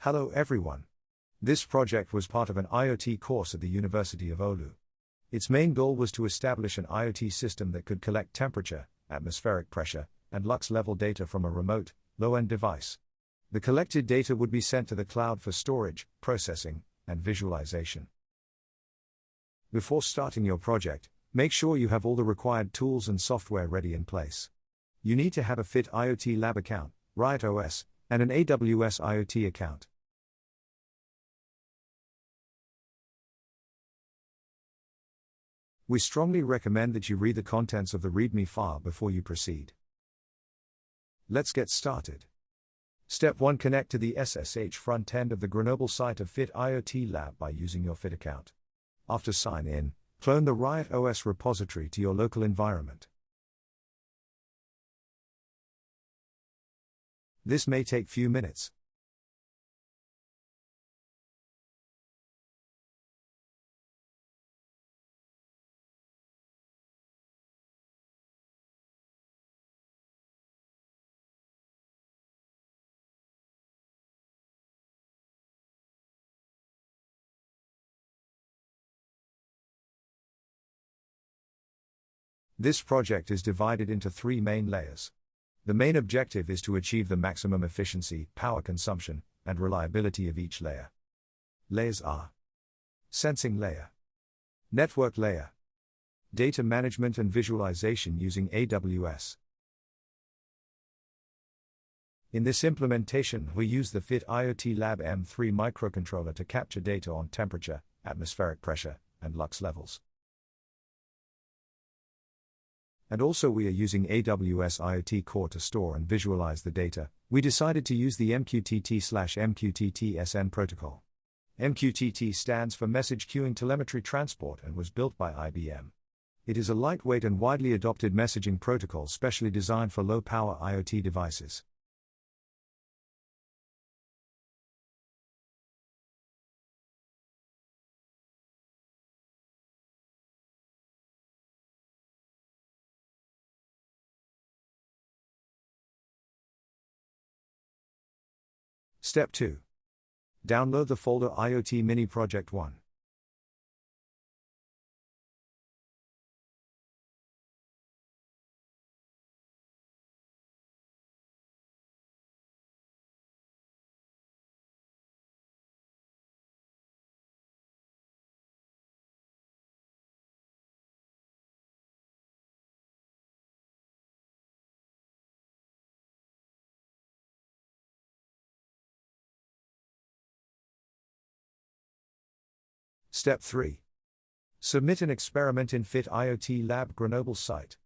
Hello everyone. This project was part of an IoT course at the University of Oulu. Its main goal was to establish an IoT system that could collect temperature, atmospheric pressure, and lux level data from a remote, low-end device. The collected data would be sent to the cloud for storage, processing, and visualization. Before starting your project, make sure you have all the required tools and software ready in place. You need to have a Fit IoT Lab account, Riot OS, and an AWS IoT account. We strongly recommend that you read the contents of the README file before you proceed. Let's get started. Step 1. Connect to the SSH front end of the Grenoble site of Fit IoT Lab by using your Fit account. After sign in, clone the Riot OS repository to your local environment. This may take few minutes. This project is divided into 3 main layers. The main objective is to achieve the maximum efficiency, power consumption, and reliability of each layer. Layers are: Sensing Layer, Network Layer, Data Management and Visualization using AWS. In this implementation, we use the Fit IoT Lab M3 microcontroller to capture data on temperature, atmospheric pressure, and lux levels. And also we are using AWS IoT Core to store and visualize the data. We decided to use the MQTT/MQTT-SN protocol. MQTT stands for Message Queuing Telemetry Transport and was built by IBM. It is a lightweight and widely adopted messaging protocol specially designed for low-power IoT devices. Step 2. Download the folder IoT Mini Project 1. Step 3. Submit an experiment in Fit IoT Lab Grenoble site.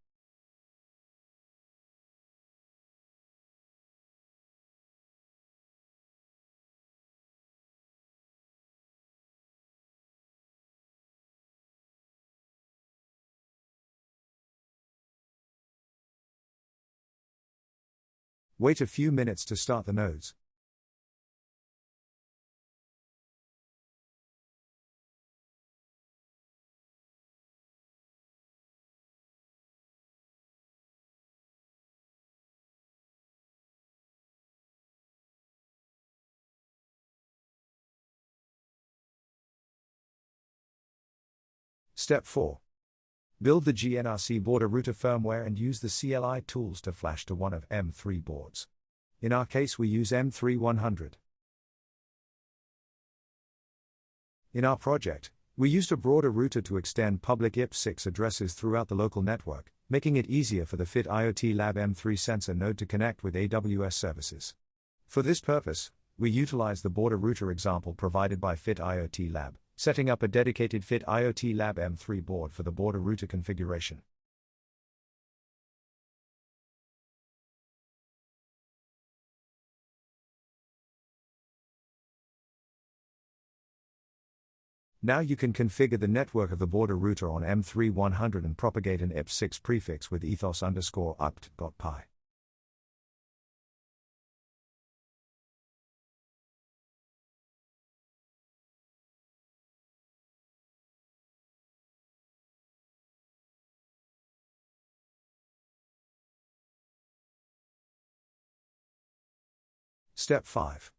Wait a few minutes to start the nodes. Step 4. Build the GNRC border router firmware and use the CLI tools to flash to one of M3 boards. In our case we use M3-100. In our project, we used a broader router to extend public IP6 addresses throughout the local network, making it easier for the Fit IoT Lab M3 sensor node to connect with AWS services. For this purpose, we utilize the border router example provided by Fit IoT Lab, setting up a dedicated Fit IoT Lab M3 board for the border router configuration. Now you can configure the network of the border router on M3-100 and propagate an IP6 prefix with ethos_upt.py. Step 5.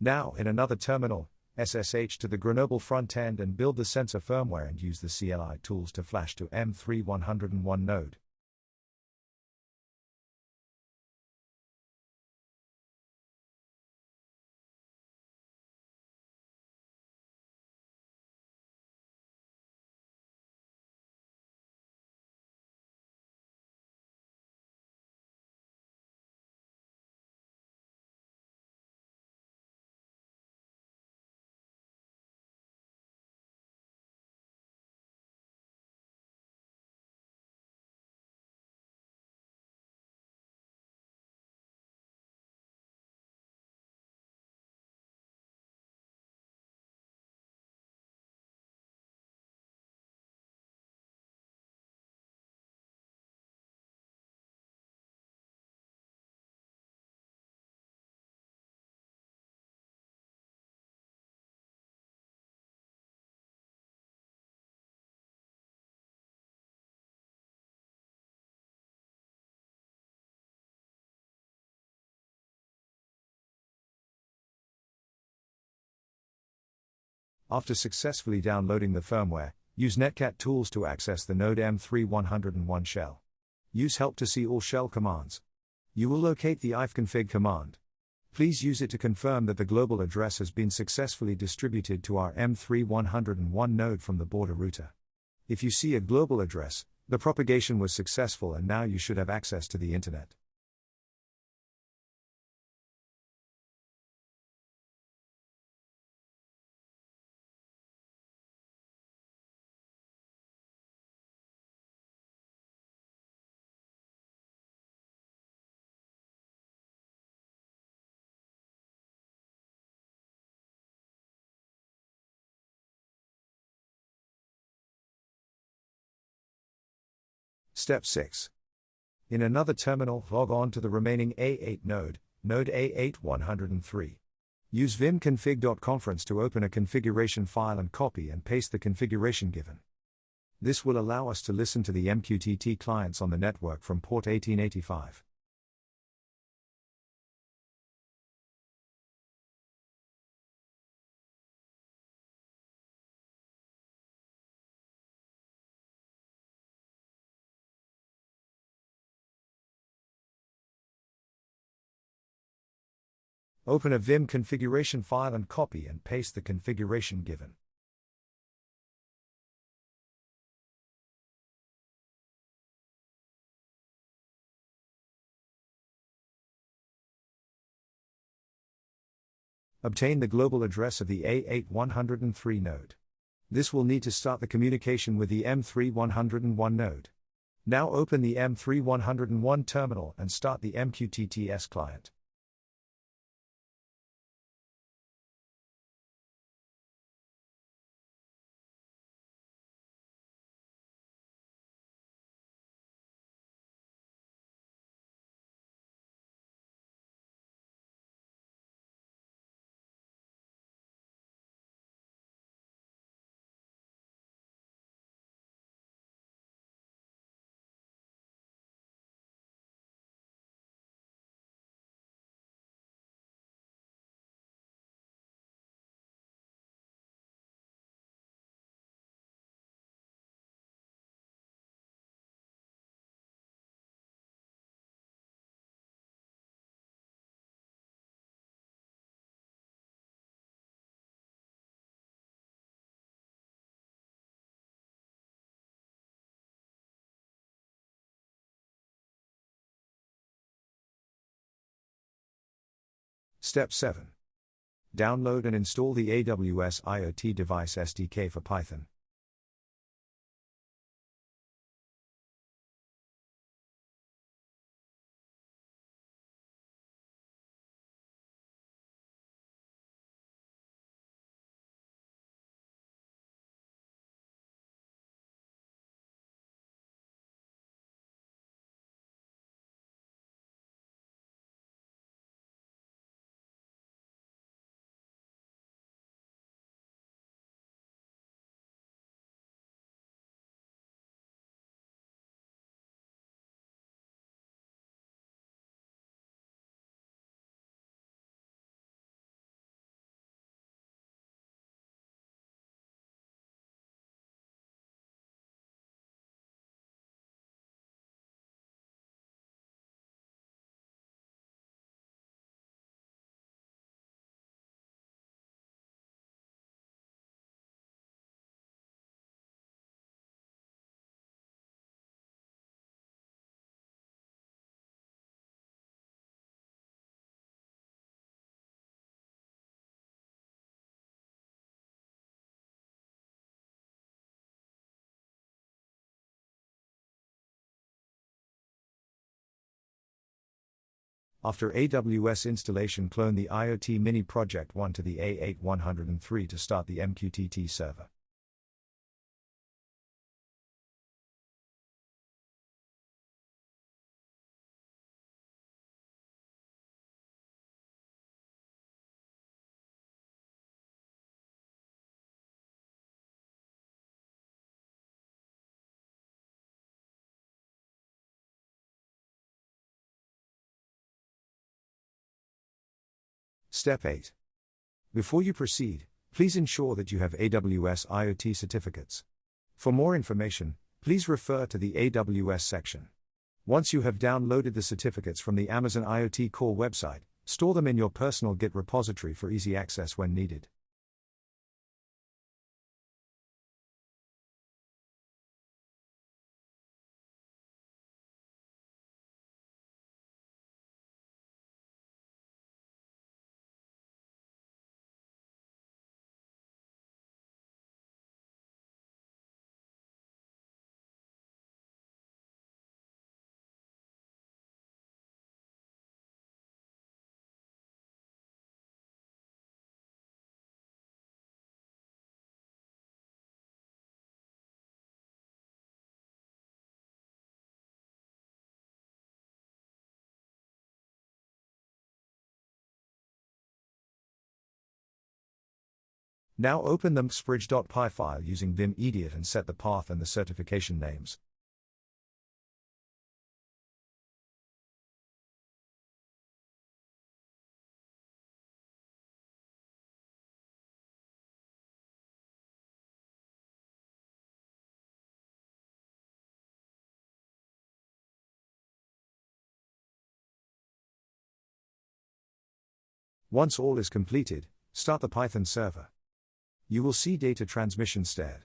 Now, in another terminal, SSH to the Grenoble front end and build the sensor firmware and use the CLI tools to flash to M3101 node. After successfully downloading the firmware, use Netcat tools to access the node M3101 shell. Use help to see all shell commands. You will locate the ifconfig command. Please use it to confirm that the global address has been successfully distributed to our M3101 node from the border router. If you see a global address, the propagation was successful and now you should have access to the internet. Step 6. In another terminal, log on to the remaining A8 node, node A8103. Use vimconfig.conference to open a configuration file and copy and paste the configuration given. This will allow us to listen to the MQTT clients on the network from port 1885. Open a Vim configuration file and copy and paste the configuration given. Obtain the global address of the A8103 node. This will need to start the communication with the M3101 node. Now open the M3101 terminal and start the MQTTS client. Step 7. Download and install the AWS IoT Device SDK for Python. After AWS installation, clone the IoT Mini Project 1 to the A8103 to start the MQTT server. Step 8. Before you proceed, please ensure that you have AWS IoT certificates. For more information, please refer to the AWS section. Once you have downloaded the certificates from the Amazon IoT Core website, store them in your personal Git repository for easy access when needed. Now open the mxbridge.py file using Vim Idiot and set the path and the certification names. Once all is completed, start the Python server. You will see data transmission stared.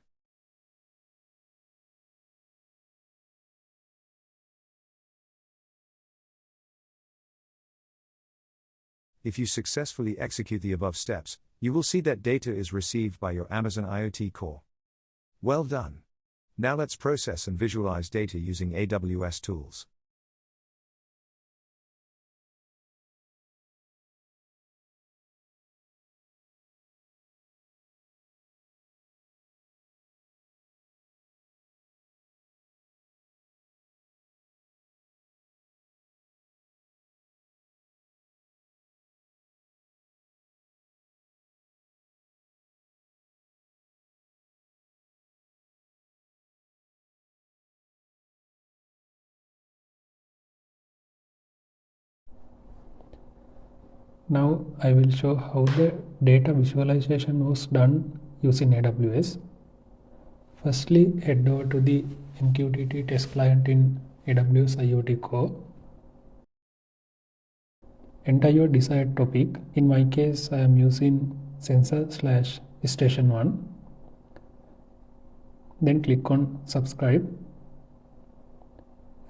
If you successfully execute the above steps, you will see that data is received by your Amazon IoT Core. Well done. Now let's process and visualize data using AWS tools. Now I will show how the data visualization was done using AWS. Firstly, head over to the MQTT test client in AWS IoT Core. Enter your desired topic. In my case, I am using sensor/station1. Then click on subscribe.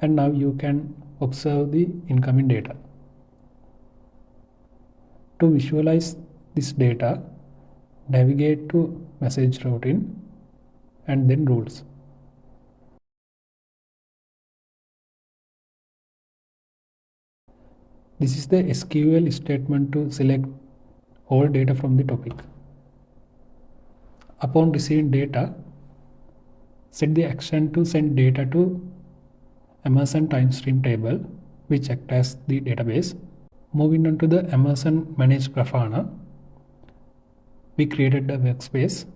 And now you can observe the incoming data. To visualize this data, navigate to message routing and then rules. This is the SQL statement to select all data from the topic. Upon receiving data, set the action to send data to Amazon timestream table, which acts as the database. Moving on to the Amazon Managed Grafana, we created a workspace.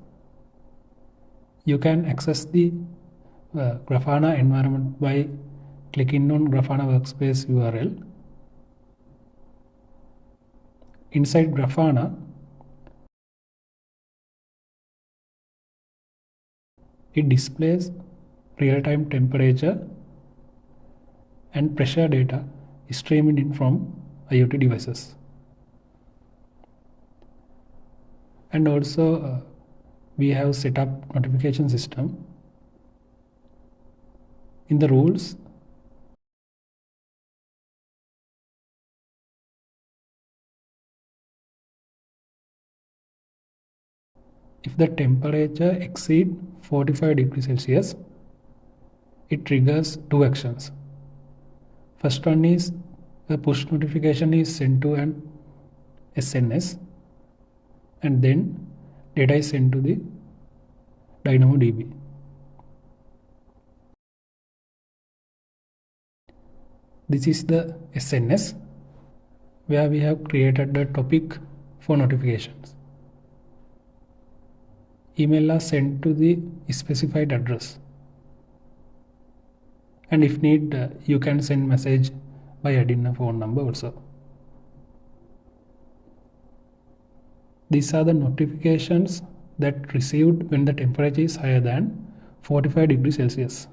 You can access the Grafana environment by clicking on Grafana workspace URL. Inside Grafana, it displays real-time temperature and pressure data streaming in from IoT devices. And also we have set up notification system. In the rules, if the temperature exceeds 45 degrees Celsius, it triggers two actions. First one is A push notification is sent to an SNS, and then data is sent to the DynamoDB. This is the SNS where we have created the topic for notifications. Email are sent to the specified address, and if need, you can send message by adding a phone number also. These are the notifications that received when the temperature is higher than 45 degrees Celsius.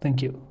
Thank you.